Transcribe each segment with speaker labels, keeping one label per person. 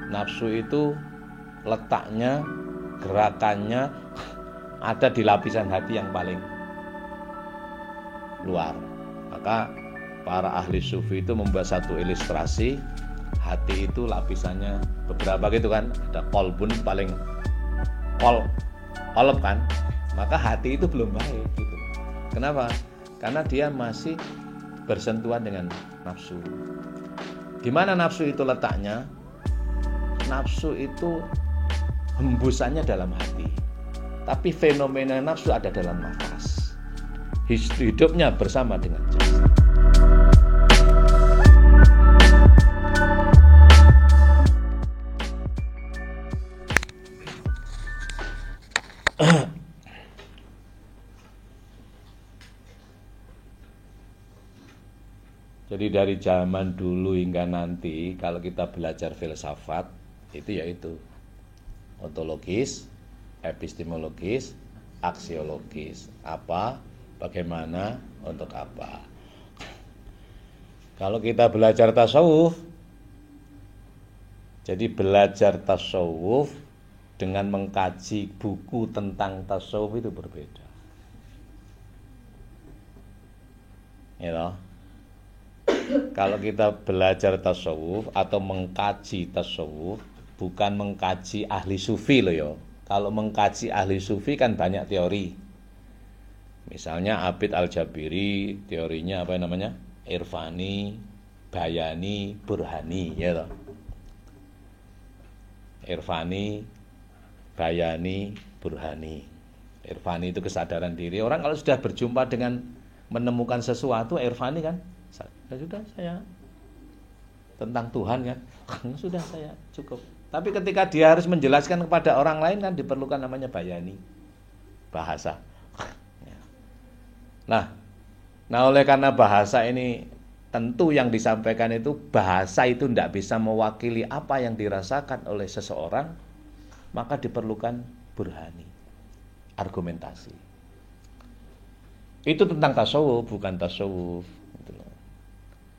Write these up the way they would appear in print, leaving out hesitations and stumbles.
Speaker 1: Nafsu itu letaknya, gerakannya ada di lapisan hati yang paling luar. Maka para ahli sufi itu membuat satu ilustrasi, hati itu lapisannya beberapa gitu kan, ada kolbun paling kolb kan, maka hati itu belum baik gitu. Kenapa? Karena dia masih bersentuhan dengan nafsu. Di mana nafsu itu letaknya? Nafsu itu hembusannya dalam hati, tapi fenomena nafsu ada dalam nafas. Hidupnya bersama dengan jasad. Jadi dari zaman dulu hingga nanti kalau kita belajar filsafat itu yaitu ontologis, epistemologis, aksiologis. Apa, bagaimana, untuk apa. Kalau kita belajar tasawuf, jadi belajar tasawuf dengan mengkaji buku tentang tasawuf itu berbeda. You know? Kalau kita belajar tasawuf atau mengkaji tasawuf, bukan mengkaji ahli sufi loh ya. Kalau mengkaji ahli sufi kan banyak teori. Misalnya Abid Al-Jabiri, teorinya apa namanya? Irfani, Bayani, Burhani, ya toh. Irfani, Bayani, Burhani. Irfani itu kesadaran diri. Orang kalau sudah berjumpa dengan menemukan sesuatu, Irfani kan, sudah saya tentang Tuhan kan, sudah saya cukup. Tapi ketika dia harus menjelaskan kepada orang lain kan diperlukan namanya bayani, bahasa. Nah oleh karena bahasa ini tentu yang disampaikan itu bahasa itu tidak bisa mewakili apa yang dirasakan oleh seseorang, maka diperlukan burhani, argumentasi. Itu tentang tasawuf, bukan tasawuf.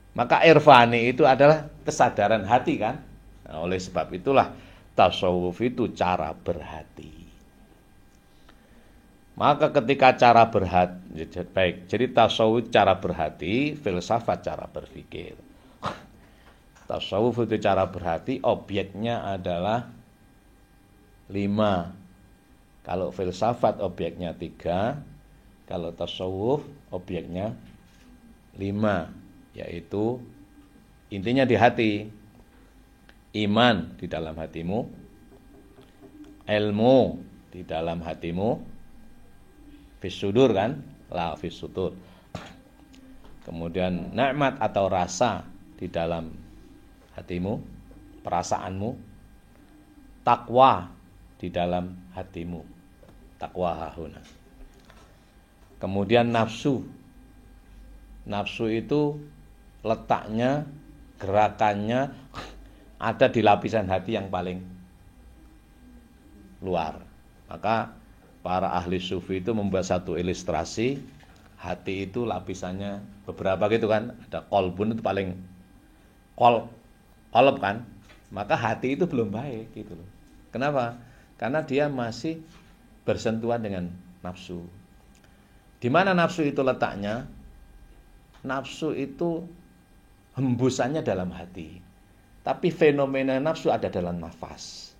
Speaker 1: Maka irfani itu adalah kesadaran hati kan. Nah, oleh sebab itulah tasawuf itu cara berhati. Maka ketika cara berhati, baik, jadi tasawuf cara berhati, filsafat cara berpikir. Tasawuf itu cara berhati, objeknya adalah 5. Kalau filsafat objeknya 3, kalau tasawuf objeknya 5. Yaitu intinya di hati, iman di dalam hatimu, ilmu di dalam hatimu, fisudur kan, la fisudur. Kemudian nikmat atau rasa di dalam hatimu, perasaanmu, takwa di dalam hatimu, takwa hahuna. Kemudian nafsu itu letaknya, gerakannya ada di lapisan hati yang paling luar. Maka para ahli sufi itu membuat satu ilustrasi, hati itu lapisannya beberapa gitu kan, ada kolbun itu paling kolb kan, maka hati itu belum baik gitu loh. Kenapa? Karena dia masih bersentuhan dengan nafsu. Di mana nafsu itu letaknya? Nafsu itu hembusannya dalam hati, tapi fenomena nafsu ada dalam nafas.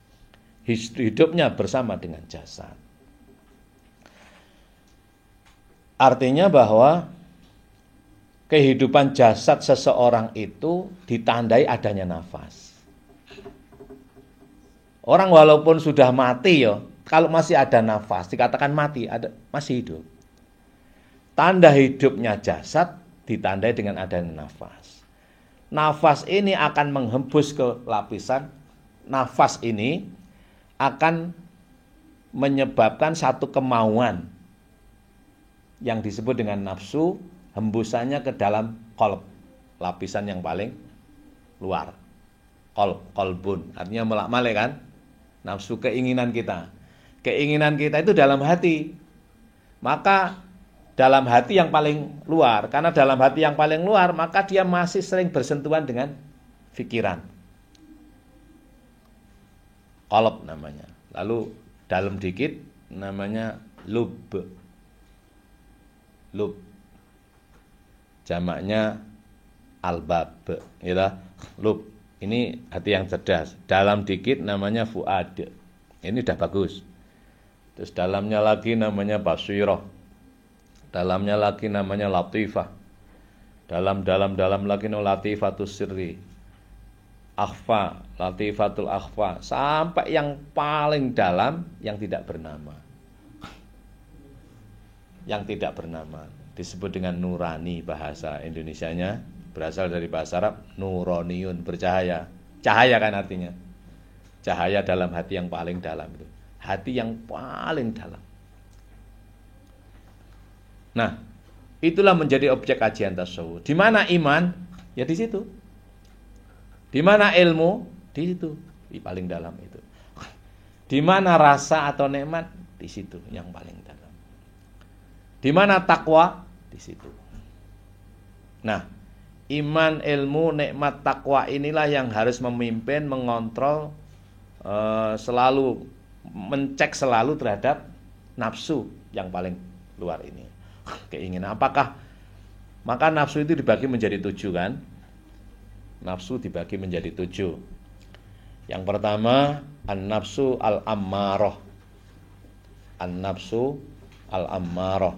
Speaker 1: Hidupnya bersama dengan jasad. Artinya bahwa kehidupan jasad seseorang itu ditandai adanya nafas. Orang walaupun sudah mati ya, kalau masih ada nafas dikatakan mati, masih hidup. Tanda hidupnya jasad ditandai dengan adanya nafas. Nafas ini akan menghembus ke lapisan. Nafas ini akan menyebabkan satu kemauan yang disebut dengan nafsu, hembusannya ke dalam qalb, lapisan yang paling luar. Qalbun, artinya melak-malik kan? Nafsu, keinginan kita. Keinginan kita itu dalam hati. Maka dalam hati yang paling luar. Karena dalam hati yang paling luar, maka dia masih sering bersentuhan dengan pikiran. qalb namanya. Lalu dalam dikit namanya lub. Lub. Jamaknya albab, gitu. Lub. Ini hati yang cerdas. Dalam dikit namanya fuad. Ini udah bagus. Terus dalamnya lagi namanya basirah. Dalamnya lagi namanya latifah. Dalam lagi no latifatus sirri. Akhfa, latifatul akhfa. Sampai yang paling dalam yang tidak bernama. Yang tidak bernama. Disebut dengan nurani bahasa Indonesianya. Berasal dari bahasa Arab nuroniyun, bercahaya. Cahaya kan artinya. Cahaya dalam hati yang paling dalam itu. Hati yang paling dalam. Nah, itulah menjadi objek kajian tasawuf. Di mana iman? Ya di situ. Di mana ilmu? Di situ, di paling dalam itu. Di mana rasa atau nikmat? Di situ yang paling dalam. Di mana takwa? Di situ. Nah, iman, ilmu, nikmat, takwa inilah yang harus memimpin, mengontrol, selalu mencek selalu terhadap nafsu yang paling luar ini. Keinginan. Maka nafsu itu dibagi menjadi 7 kan? Nafsu dibagi menjadi 7. Yang pertama, an-nafsu al-ammarah. An-nafsu al-ammarah.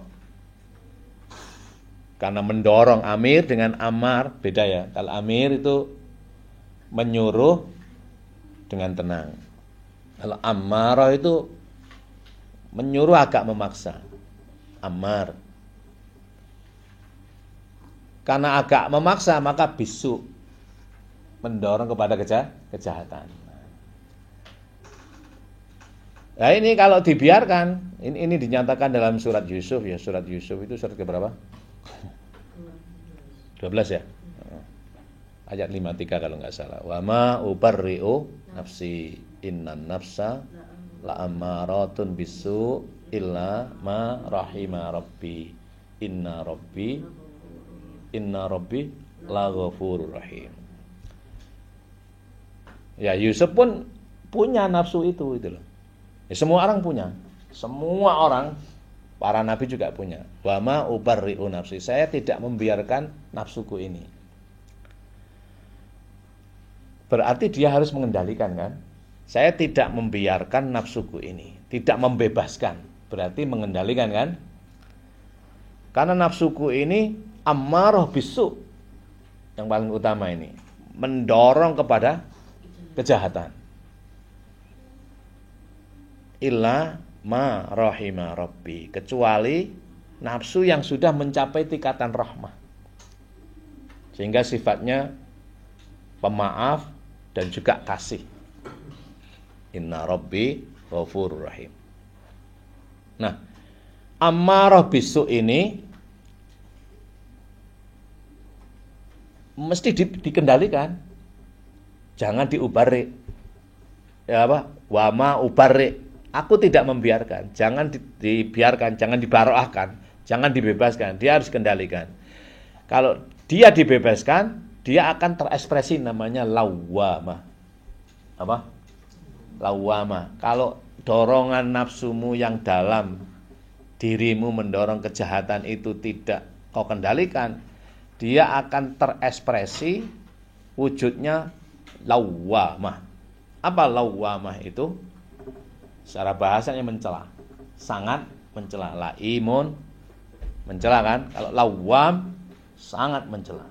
Speaker 1: Karena mendorong, amir dengan amar beda ya. Kalau amir itu menyuruh dengan tenang. Kalau ammarah itu menyuruh agak memaksa. Ammar. Karena agak memaksa maka bisu, mendorong kepada kejahatan. Nah ini kalau dibiarkan, ini dinyatakan dalam surat Yusuf ya. Surat Yusuf itu surat keberapa? 12 ya. Ayat 53 kalau nggak salah. Wa ma ubarri'u nafsi innan nafsa la'ammaratun bisu illa ma rahima rabbi inna rabbi laghafurur rahim. Ya Yusuf pun punya nafsu itu loh. Ya, semua orang punya. Semua orang, para nabi juga punya. Wa ma ubarri'u nafsi. Saya tidak membiarkan nafsuku ini. Berarti dia harus mengendalikan kan? Saya tidak membiarkan nafsuku ini, tidak membebaskan. Berarti mengendalikan kan? Karena nafsuku ini ammarah bisu. Yang paling utama ini, mendorong kepada kejahatan. Illa ma rahima rabbi, kecuali nafsu yang sudah mencapai tingkatan rahmah. Sehingga sifatnya pemaaf dan juga kasih. Inna rabbi ghafurur rahim. Nah, ammarah bisu ini mesti dikendalikan. Jangan diubarik. Ya apa? Wa ma ubarik. Aku tidak membiarkan. Jangan dibiarkan, jangan dibaroahkan, jangan dibebaskan. Dia harus kendalikan. Kalau dia dibebaskan, dia akan terekspresi namanya lawwamah. Apa? Lawwamah. Kalau dorongan nafsumu yang dalam dirimu mendorong kejahatan itu tidak kau kendalikan, dia akan terekspresi wujudnya lawwamah. Apa lawwamah itu? Secara bahasanya mencela. Sangat mencela. Laimun mencela kan? Kalau lawwam sangat mencela.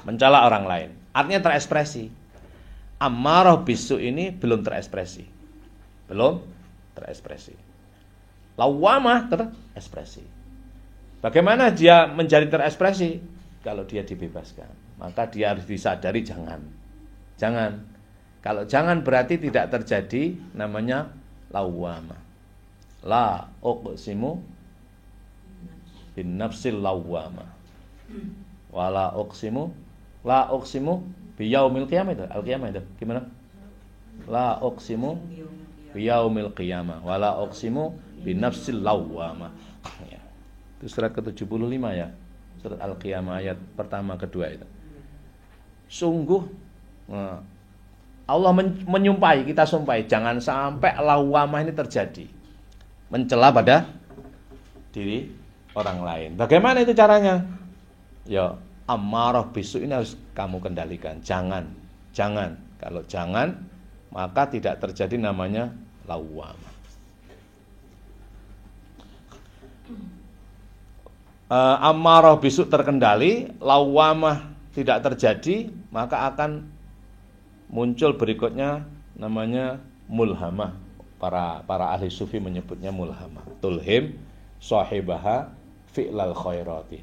Speaker 1: Mencela orang lain. Artinya terekspresi. Ammarah bisu ini belum terekspresi. Belum terekspresi. Lawwamah terekspresi. Bagaimana dia menjadi terekspresi? Kalau dia dibebaskan, maka dia harus disadari jangan. Kalau jangan berarti tidak terjadi namanya lawwamah. La uqsimu bin nafsil lawwamah. Wala uqsimu biyaumil qiyamah itu. Al-qiyamah itu gimana? La uqsimu biyaumil qiyamah wala uqsimu bin nafsil lawwamah. Ya. Itu surat ke-75 ya. Surat Al-Qiyamah ayat pertama kedua itu. Sungguh Allah menyumpahi, kita sumpahi, jangan sampai lawamah ini terjadi. Mencela pada diri orang lain. Bagaimana itu caranya? Ya, amarah bisu ini harus kamu kendalikan. Jangan. Kalau jangan, maka tidak terjadi namanya lawamah. Amarah bisu terkendali, lawamah tidak terjadi, maka akan muncul berikutnya namanya mulhamah. Para ahli sufi menyebutnya mulhamah. Tulhim sahibaha fi'lal khairati.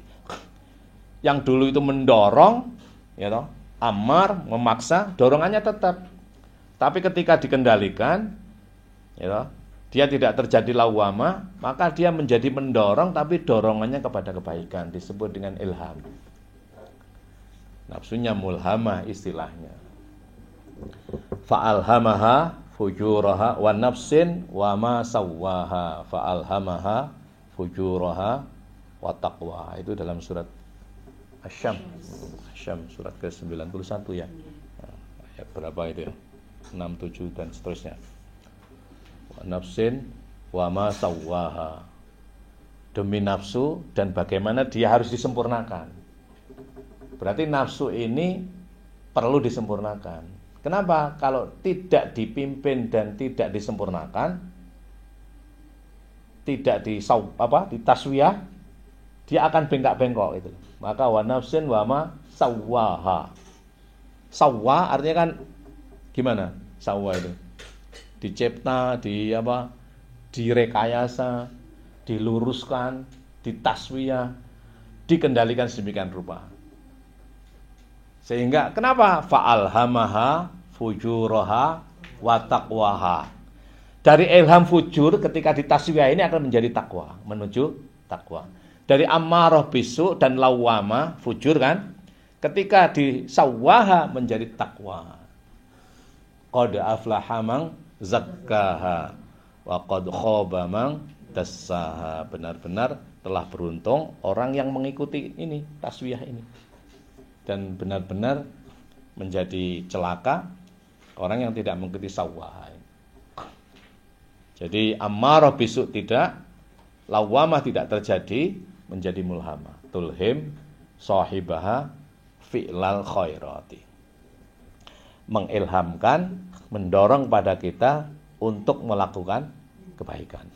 Speaker 1: Yang dulu itu mendorong, ya toh, amar, memaksa, dorongannya tetap. Tapi ketika dikendalikan, ya toh, dia tidak terjadi lawamah, maka dia menjadi mendorong, tapi dorongannya kepada kebaikan, disebut dengan ilham. Nafsunya mulhamah istilahnya. Fa'alhamaha fujuraha wa nafsin wa ma sawwaha fa'alhamaha fujuraha wa taqwa. Itu dalam surat Asy-Syams surat ke-91 ya. Ayat berapa itu ya? 6, 7 dan seterusnya. Wa nafsin wa ma sawwaha. Demi nafsu dan bagaimana dia harus disempurnakan. Berarti nafsu ini perlu disempurnakan. Kenapa? Kalau tidak dipimpin dan tidak disempurnakan, tidak ditaswiyah, dia akan bengkak-bengkok itu. Maka wa nafsin wa ma sawwaha. Sawwa artinya kan gimana? Sawwa itu dicipta, direkayasa, diluruskan, ditaswiyah, dikendalikan sedemikian rupa. Sehingga kenapa? Fa'alhamaha fujuraha wa taqwaha. Dari ilham fujur ketika ditaswiyah ini akan menjadi takwa, menuju takwa. Dari ammarah bisu dan lawamah fujur kan, ketika disawwaha menjadi takwa. Qad aflaha man zakkaha wa qad khaba man dassaha. Benar-benar telah beruntung orang yang mengikuti ini, taswiyah ini. Dan benar-benar menjadi celaka orang yang tidak mengikuti sawwaha. Jadi ammarah bisu tidak, lawamah tidak terjadi, menjadi mulhamah. Tulhim sahibaha fi'lal khairati. Mengilhamkan, mendorong pada kita untuk melakukan kebaikan.